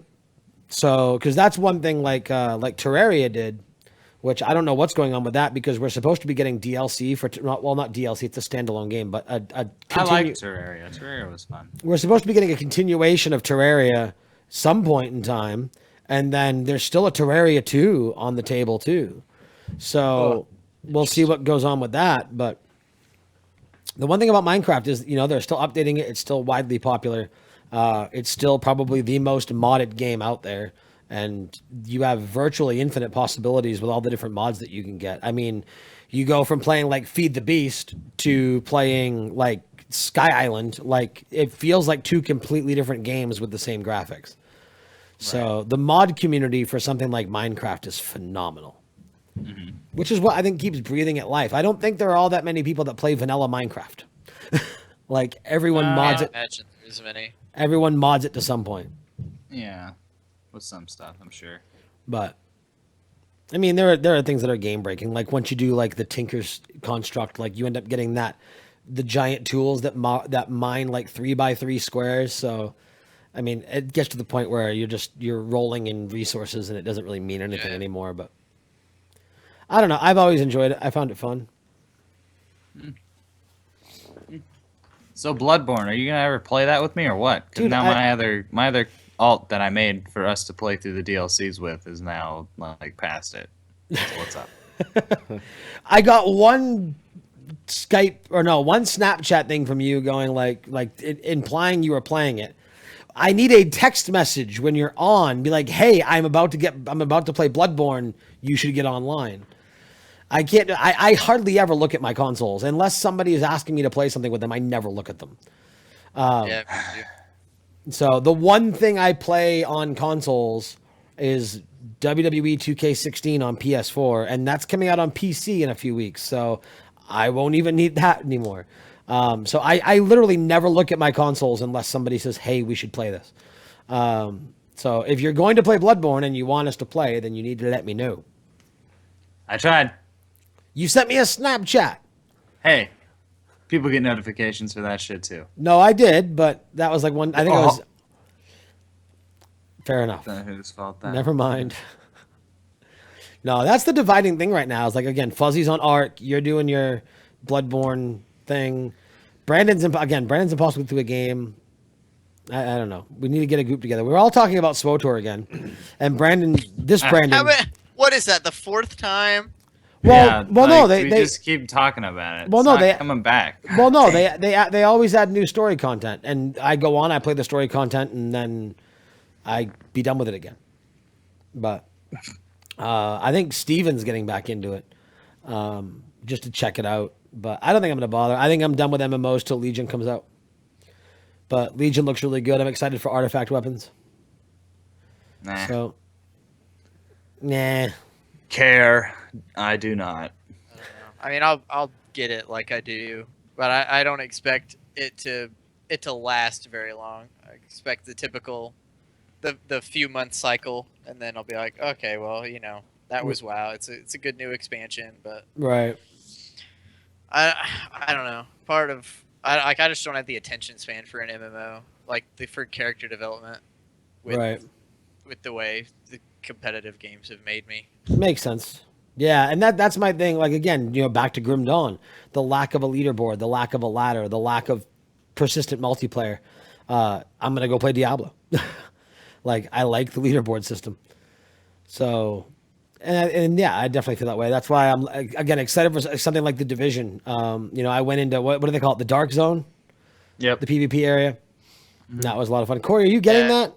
So because that's one thing like Terraria did, which I don't know what's going on with that because we're supposed to be getting DLC for not DLC, it's a standalone game, but I like Terraria. Terraria was fun. we're supposed to be getting a continuation of Terraria some point in time, and then there's still a Terraria 2 on the table too. So we'll see what goes on with that. But the one thing about Minecraft is, they're still updating it. It's still widely popular. It's still probably the most modded game out there. And you have virtually infinite possibilities with all the different mods that you can get. I mean, you go from playing like Feed the Beast to playing like Sky Island. Like it feels like two completely different games with the same graphics. So the mod community for something like Minecraft is phenomenal, which is what I think keeps breathing it life. I don't think there are all that many people that play vanilla Minecraft. Like everyone mods it. Imagine there's many. Everyone mods it to some point. Yeah, with some stuff, I'm sure. But I mean, there are things that are game breaking. Like once you do like the Tinker's construct, like you end up getting the giant tools that mine like 3x3 squares. So, I mean, it gets to the point where you're rolling in resources and it doesn't really mean anything anymore. But I don't know. I've always enjoyed it. I found it fun. So Bloodborne, are you gonna ever play that with me or what? Because Dude, now my other alt that I made for us to play through the DLCs with is now like past it. So what's up? I got one Snapchat thing from you going like implying you were playing it. I need a text message when you're on. Be like, hey, I'm about to play Bloodborne. You should get online. I can't. I hardly ever look at my consoles unless somebody is asking me to play something with them. I never look at them. Yeah, me too. So the one thing I play on consoles is WWE 2K16 on PS4, and that's coming out on PC in a few weeks. So I won't even need that anymore. So I literally never look at my consoles unless somebody says, hey, we should play this. So if you're going to play Bloodborne and you want us to play, then you need to let me know. I tried. You sent me a Snapchat. Hey, people get notifications for that shit too. No, I did, but that was like one. I think it was. Fair enough. Whose fault that? Never mind. No, that's the dividing thing right now. It's like, again, Fuzzy's on Ark. You're doing your Bloodborne thing. Brandon's impossible to do a game. I don't know. We need to get a group together. We're all talking about SWOTOR again. And Brandon. What is that? The fourth time? They just keep talking about it. Well, no, they coming back. Well, no, they always add new story content, and I go on, I play the story content, and then I be done with it again. But I think Steven's getting back into it just to check it out. But I don't think I'm gonna bother. I think I'm done with MMOs till Legion comes out. But Legion looks really good. I'm excited for artifact weapons. Nah. So, nah. Care. I do not. I mean, I'll get it like I do, but I don't expect it to last very long. I expect the typical, the few month cycle, and then I'll be like, okay, well, that was WoW. It's a good new expansion, but Right. I don't know. I just don't have the attention span for an MMO, like for character development, with the way the competitive games have made me. Makes sense. Yeah, and that's my thing. Like, again, back to Grim Dawn, the lack of a leaderboard, the lack of a ladder, the lack of persistent multiplayer. I'm gonna go play Diablo. Like, I like the leaderboard system. So, And yeah, I definitely feel that way. That's why I'm again excited for something like the Division. I went into what do they call it? The Dark Zone, Yep. the PvP area. That was a lot of fun. Corey, are you getting that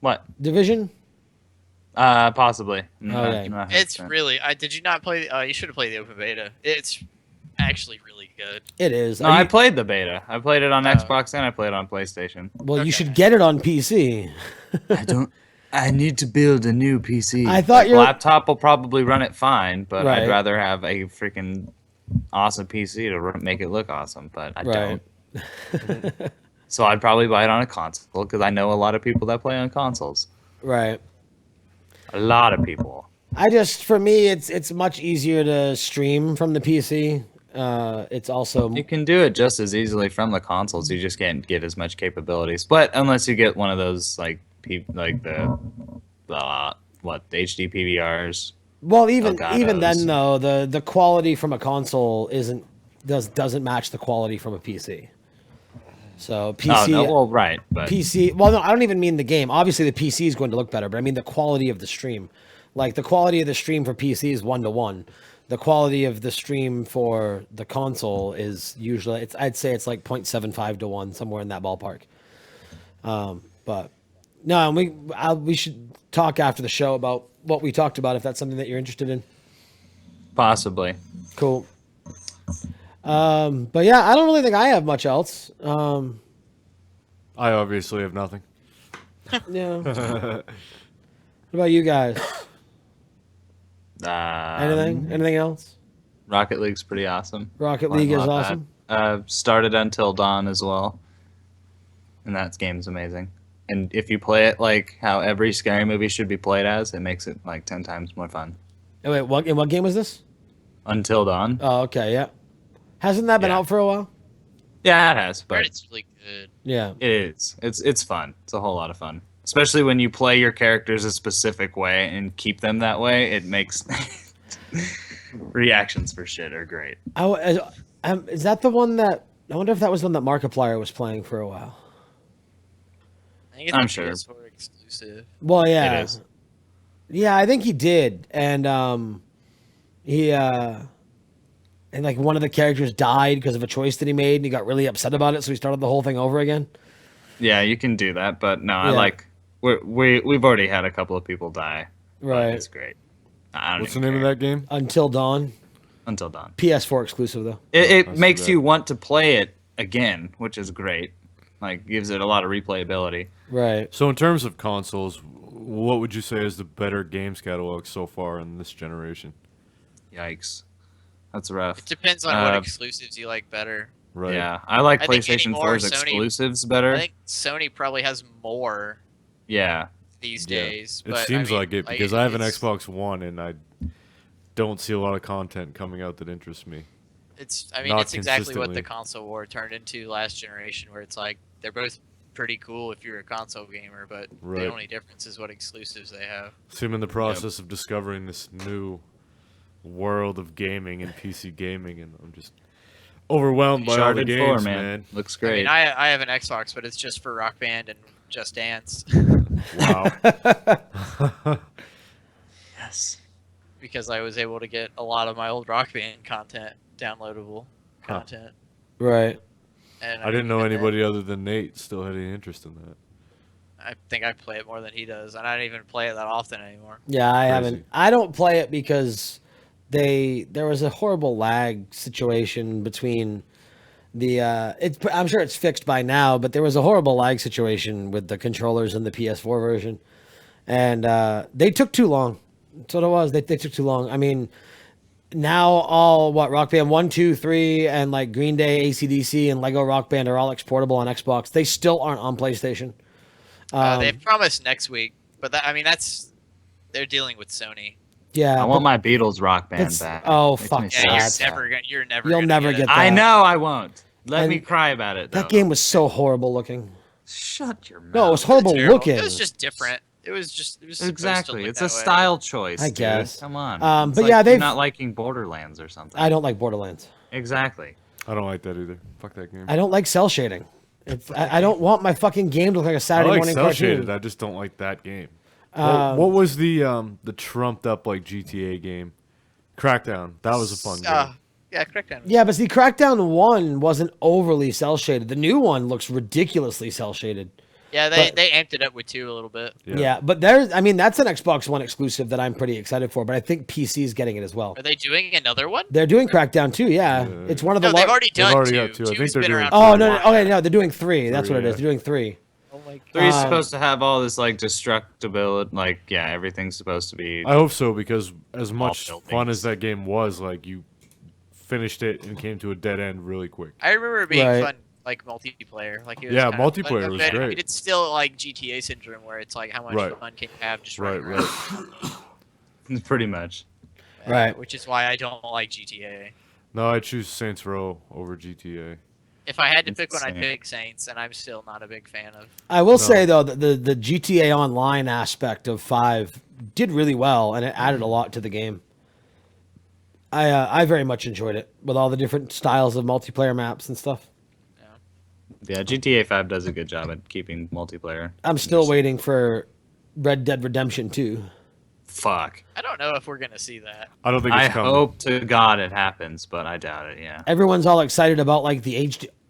What? Division? Possibly. Okay. Not It's 100%. really. Did you not play? You should have played the open beta. It's actually really good. It is. No, I played the beta. I played it on Oh. Xbox and I played it on PlayStation. Well, you Okay. should get it on PC. I need to build a new PC. I thought your laptop will probably run it fine, but Right. I'd rather have a freaking awesome PC to make it look awesome. But I Right. don't. So I'd probably buy it on a console because I know a lot of people that play on consoles. right. A lot of people. For me, it's much easier to stream from the PC. It's also You can do it just as easily from the consoles. You just can't get as much capabilities. But unless you get one of those the HD PVRs. well even Elgato's. then though the quality from a console doesn't match the quality from a PC. So PC. Oh no, well right, but PC. Well, no, I don't even mean the game. Obviously, the PC is going to look better, but I mean the quality of the stream. Like the quality of the stream for PC is 1-to-1. The quality of the stream for the console is usually I'd say it's like 0.75-to-1, somewhere in that ballpark. But no, we should talk after the show about what we talked about if that's something that you're interested in. possibly. Cool. But yeah, I don't really think I have much else. I obviously have nothing. Yeah. What about you guys? Anything else? Rocket League's pretty awesome. Rocket Learned League a is lot awesome. Started Until Dawn as well, and that game's amazing. And if you play it like how every scary movie should be played as, it makes it like 10 times more fun. Oh, wait, what game was this? Until Dawn. Oh, okay, yeah. Hasn't that been Yeah. out for a while? Yeah, it has, Heard but it's really good. Yeah. it is. It's fun. It's a whole lot of fun, especially when you play your characters a specific way and keep them that way. It makes reactions for shit are great. Is that the one that I wonder if that was one that Markiplier was playing for a while? I think it's I'm a sure. PS4 exclusive. Well, yeah. It is. Yeah, I think he did, and he and like one of the characters died because of a choice that he made, and he got really upset about it, so he started the whole thing over again. Yeah, you can do that, but no, I Yeah. like we've already had a couple of people die. but Right. It's great. I don't What's the even name care. of that game? Until Dawn, Until Dawn. PS4 exclusive though. It That's makes too you bad. want to play it again, which is great. Like gives it a lot of replayability. Right. So in terms of consoles, what would you say is the better games catalog so far in this generation? Yikes. That's rough. It depends on what Uh, exclusives you like better. Right. Yeah, I like I think PlayStation anymore, 4's Sony- exclusives I better. think Sony probably has more Yeah. these Yeah. days. It but, seems I mean, like it because I have an it's- Xbox One and I don't see a lot of content coming out that interests me. It's I mean Not it's exactly what the consistently. console war turned into last generation, where it's like they're both pretty cool if you're a console gamer, but Right. the only difference is what exclusives they have. So I'm in the process of discovering this new world of gaming and PC gaming, and I'm just overwhelmed by all the Uncharted games, 4, man. Looks I great. mean, I have an Xbox, but it's just for Rock Band and Just Dance Wow. yes. because I was able to get a lot of my old Rock Band content downloadable Huh. content. Right. And I didn't know and then anybody other than Nate still had any interest in that. I think I play it more than he does, and I don't even play it that often anymore. Yeah, I Crazy. haven't. I don't play it because there was a horrible lag situation between the I'm sure it's fixed by now, but there was a horrible lag situation with the controllers in the PS4 version, and they took too long. That's what it was. They took too long. I mean, now all Rock Band 1, 2, 3, and like Green Day, AC/DC, and Lego Rock Band are all exportable on Xbox. They still aren't on PlayStation. They've promised next week, but they're dealing with Sony. Yeah, I want my Beatles rock band it's- back. oh, Makes fuck me Yeah, so that. sad. you're never You'll gonna never get get it. that. I know I won't. Let And me cry about it. that though. game was so horrible looking. Shut your mouth. No, it was horrible Terrible. looking. It was just different. It was supposed to Exactly. look It's that a way. style choice. I dude. guess. Come on. But It's like yeah, you they've- not liking Borderlands or something. I don't like Borderlands. Exactly. I don't like that either. Fuck that game. I don't like cell shading. I don't want my fucking game to look like a I Saturday like morning cell cartoon. shaded. I just don't like that game. What was the trumped up like GTA game? Crackdown. That was a fun game. Yeah, Crackdown. Yeah, but see, Crackdown 1 wasn't overly cell shaded. The new one looks ridiculously cell shaded. Yeah, they amped it up with 2 a little bit. Yeah, but that's an Xbox One exclusive that I'm pretty excited for, but I think PC is getting it as well. Are they doing another one? They're doing Crackdown 2, yeah. It's one of the No, they've already done already 2. got 2. I think 2's they're been doing around. Oh, for no, a no, while. okay, no, they're doing 3. That's what it is. yeah. They're doing 3. Oh my God. 3's supposed to have all this like destructibility, like everything's supposed to be. I hope so because as much buildings. fun as that game was, like you finished it and came to a dead end really quick. I remember it being Right. fun, like multiplayer. Like it was Yeah, kind of- multiplayer was I great. mean, it's still like GTA syndrome, where it's like how much Right. fun can you have just Right, running around? Pretty much. Right. Which is why I don't like GTA. No, I choose Saints Row over GTA. If I had to pick one, I'd Insane. pick Saints, and I'm still not a big fan of. I will say, though, that the GTA Online aspect of 5 did really well, and it added a lot to the game. I very much enjoyed it, with all the different styles of multiplayer maps and stuff. Yeah, GTA 5 does a good job at keeping multiplayer. I'm still waiting for Red Dead Redemption 2. Fuck. I don't know if we're gonna see that. I don't think it's I coming. hope to God it happens, but I doubt it. Yeah. Everyone's all excited about like the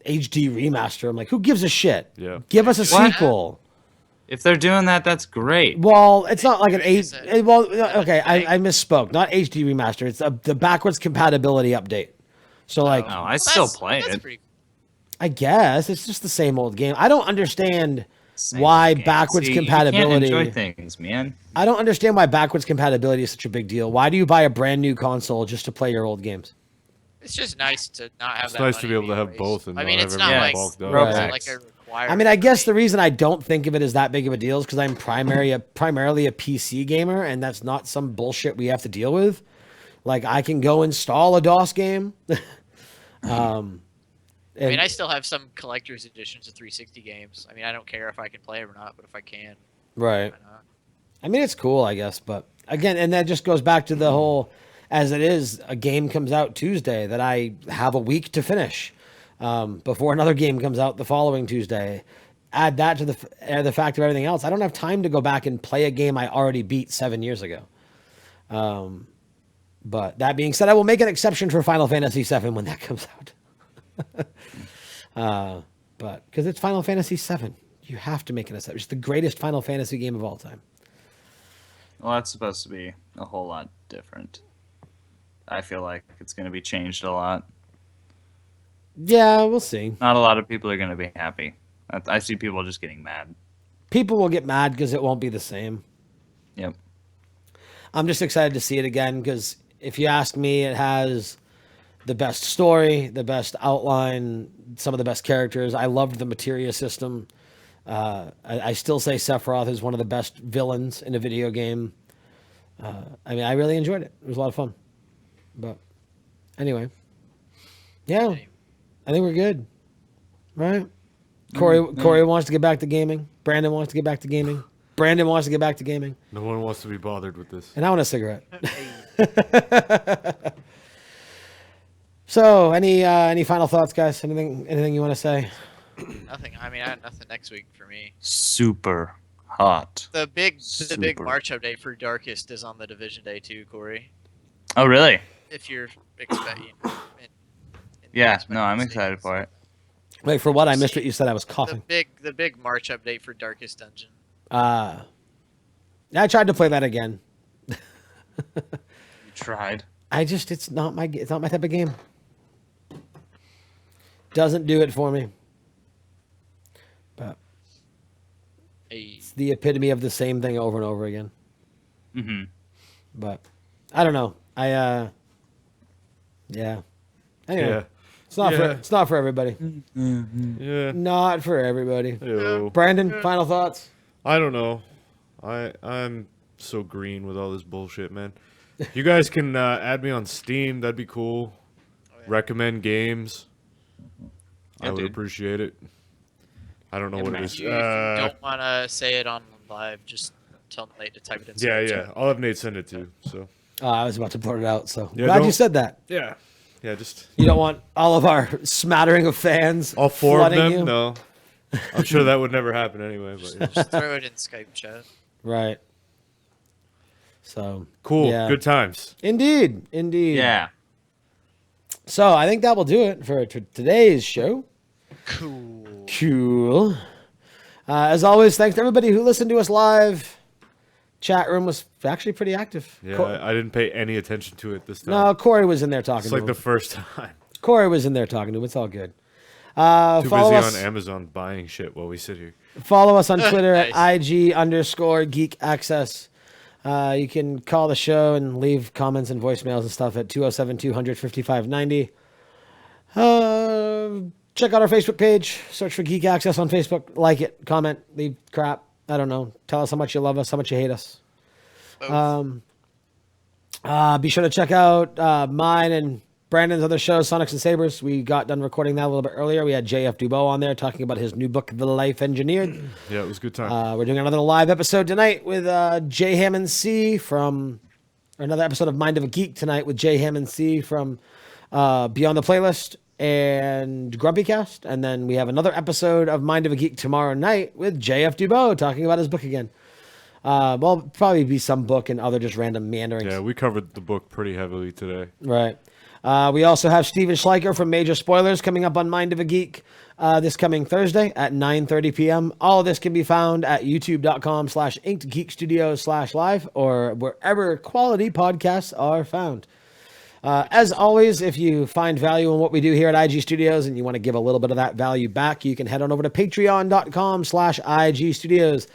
HD remaster. I'm like, who gives a shit? Yeah. Give us a What? sequel. If they're doing that, that's great. Well, it's not like an Is H. it- Well, okay, I misspoke. Not HD remaster. It's the backwards compatibility update. So like, Oh, I still play that's it. pretty- I guess it's just the same old game. I don't understand Same why game. backwards See, compatibility. You can't enjoy things, man. I don't understand why backwards compatibility is such a big deal. Why do you buy a brand new console just to play your old games? It's just nice to not have It's that. nice to money be able to have waste. both and I not mean, have it's not everything like bulked up. Right. it's like a requirement. I mean, I guess the reason I don't think of it as that big of a deal is because I'm primarily a PC gamer, and that's not some bullshit we have to deal with. Like, I can go install a DOS game. I mean, I still have some collector's editions of 360 games. I mean, I don't care if I can play them or not, but if I can, right. why not? I mean, it's cool, I guess, but again, and that just goes back to the whole, as it is, a game comes out Tuesday that I have a week to finish before another game comes out the following Tuesday. Add that to the fact of everything else. I don't have time to go back and play a game I already beat 7 years ago. But that being said, I will make an exception for Final Fantasy VII when that comes out. But because it's Final Fantasy VII, you have to make an exception. It's the greatest Final Fantasy game of all time. Well, that's supposed to be a whole lot different. I feel like it's going to be changed a lot. Yeah, we'll see. Not a lot of people are going to be happy. I see people just getting mad. People will get mad because it won't be the same. Yep. I'm just excited to see it again because if you ask me, it has the best story, the best outline, some of the best characters. I loved the materia system. I still say Sephiroth is one of the best villains in a video game. I mean, I really enjoyed it. It was a lot of fun. But anyway, yeah, I think we're good, right? Corey wants to get back to gaming. Brandon wants to get back to gaming. Brandon wants to get back to gaming. No one wants to be bothered with this. And I want a cigarette. So, any final thoughts, guys? Anything you want to say? Nothing. I mean, I have nothing next week for me. Super hot. The big Super. March update for Darkest is on the Division Day too, Corey. Oh, really? If you're expecting. Yeah, no, I'm excited for it. Wait, for what? I missed what you said. I was The coughing. big March update for Darkest Dungeon. I tried to play that again. You tried. It's not my type of game. Doesn't do it for me. But Hey, it's the epitome of the same thing over and over again. Mm-hmm. But I don't know. Yeah. Anyway, Yeah. it's not for everybody. Yeah. Not for everybody. Ew. Brandon, final thoughts? I don't know. I'm so green with all this bullshit, man. You guys can add me on Steam. That'd be cool. yeah. Recommend games. I Yeah, would dude. appreciate it. I don't know what it man. is. if you don't want to say it on live, just tell Nate to type it in. Yeah, Skype yeah. chat. I'll have Nate send it to you. So I was about to blurt it out, so Yeah, glad you don't- said that. yeah, yeah. Just You don't want all of our smattering of fans all four of flooding them. you? No, I'm sure that would never happen anyway. But yeah. Just throw it in Skype chat. Right. So Cool. yeah. Good times. Indeed. Yeah. So I think that will do it for today's show. Cool. As always, thanks to everybody who listened to us live. Chat room was actually pretty active. Yeah, I didn't pay any attention to it this time. No, Corey was in there talking It's to like him. the first time. Corey was in there talking to him. It's all good. Too busy us on Amazon buying shit while we sit here. Follow us on Twitter Nice. at IG_Geek Access. You can call the show and leave comments and voicemails and stuff at 207-200-5590. Check out our Facebook page. Search for Geek Access on Facebook. Like it. Comment. Leave crap. I don't know. Tell us how much you love us, how much you hate us. Be sure to check out mine and Brandon's other show, Sonics and Sabers. We got done recording that a little bit earlier. We had JF Dubois on there talking about his new book, The Life Engineered. Yeah, it was a good time. We're doing another live episode tonight with Jay Hammond C or another episode of Mind of a Geek tonight with Jay Hammond C from Beyond the Playlist and Grumpycast. And then we have another episode of Mind of a Geek tomorrow night with JF Dubois talking about his book again. Well, probably be some book and other just random meanderings. Yeah, we covered the book pretty heavily today. Right. We also have Steven Schleicher from Major Spoilers coming up on Mind of a Geek this coming Thursday at 9:30 p.m. All of this can be found at youtube.com/inkedgeekstudios/live or wherever quality podcasts are found. As always, if you find value in what we do here at IG Studios and you want to give a little bit of that value back, you can head on over to patreon.com/IG Studios.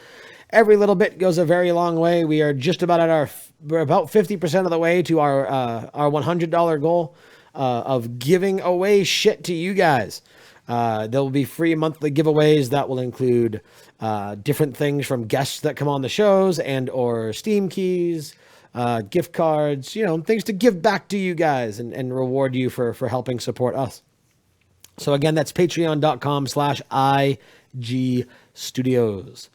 Every little bit goes a very long way. We are just about we're about 50% of the way to our $100 goal of giving away shit to you guys. There will be free monthly giveaways that will include different things from guests that come on the shows and or Steam keys, gift cards, things to give back to you guys and reward you for helping support us. So again, that's patreon.com/IG Studios.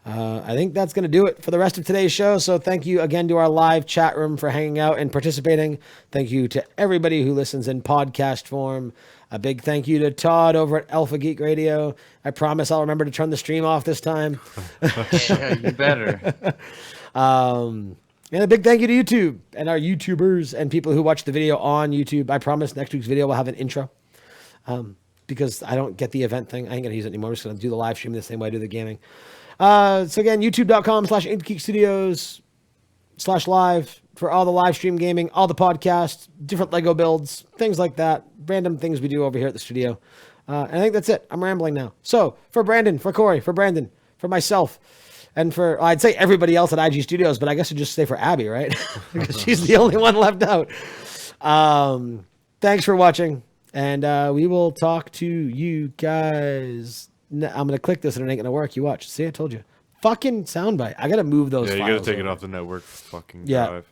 I think that's going to do it for the rest of today's show. So thank you again to our live chat room for hanging out and participating. Thank you to everybody who listens in podcast form. A big thank you to Todd over at Alpha Geek Radio. I promise I'll remember to turn the stream off this time. Yeah, you better. And a big thank you to YouTube and our YouTubers and people who watch the video on YouTube. I promise next week's video will have an intro. Because I don't get the event thing. I ain't going to use it anymore. I'm just going to do the live stream the same way I do the gaming. So again, youtube.com/InkedGeekStudios/live for all the live stream gaming, all the podcasts, different Lego builds, things like that, random things we do over here at the studio. And I think that's it. I'm rambling now. So for Brandon, for Corey, for Brandon, for myself, and for, I'd say everybody else at IG Studios, but I guess I'd just say for Abby, right? Because she's the only one left out. Thanks for watching, and we will talk to you guys. I'm going to click this and it ain't going to work. You watch. See, I told you. Fucking soundbite. I got to move those Yeah, you files gotta take it over. off the network fucking Yeah. drive.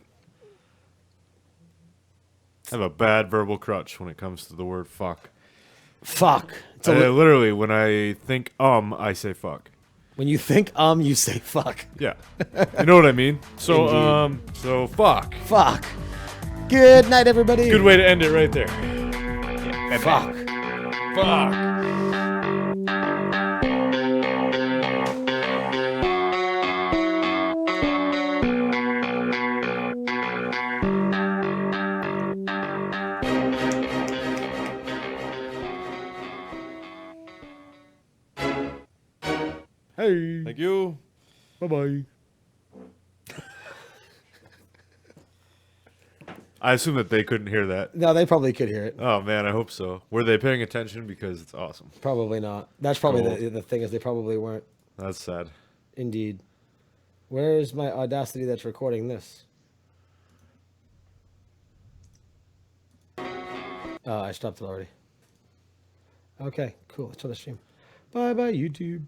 I have a bad verbal crutch when it comes to the word fuck. Fuck. It's a Literally, when I think I say fuck. when you think you say fuck. Yeah. You know what I mean? So, Indeed. so fuck. Fuck. Good night, everybody. Good way to end it right there. Fuck. Fuck. Hey. Thank you. Bye-bye. I assume that they couldn't hear that. No, they probably could hear it. Oh man, I hope so. Were they paying attention? Because it's awesome. Probably not. That's probably Cool. the thing is they probably weren't. That's sad. Indeed. Where is my Audacity that's recording this? Oh, I stopped it already. Okay, cool. Let's try the stream. Bye-bye, YouTube.